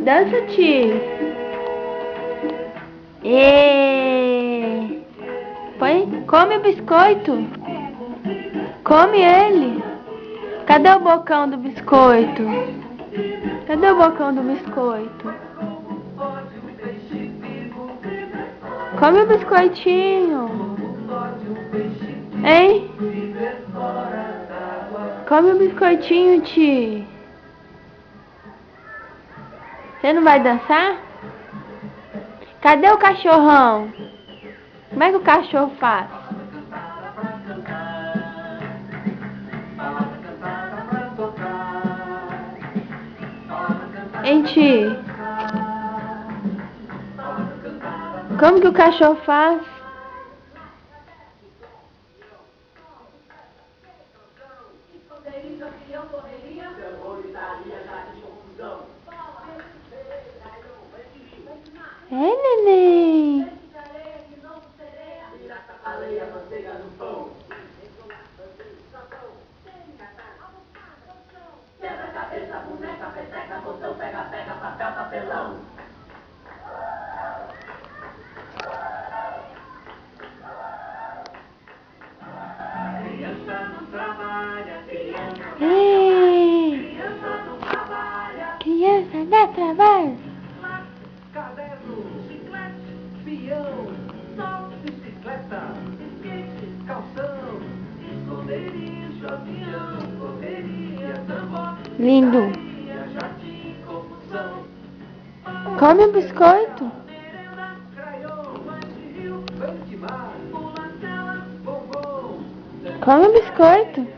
Dança, tio. E põe, come o biscoito. Come ele. Cadê o bocão do biscoito? Cadê o bocão do biscoito? Come o biscoitinho. Hein? Come o biscoitinho, tio. Você não vai dançar? Cadê o cachorrão? Como é que o cachorro faz? Hein, tio? Como que o cachorro faz? É, neném. Quebra-cabeça, boneca, peteca, botão, pega, papel, papelão. Criança não trabalha, criança não trabalha. Criança dá trabalho. Caderno, chiclete, peão, só bicicleta, skate, calção, esconderijo, avião, correria, tambor, Lindo. jardim, confusão. Come o biscoito. Come o biscoito.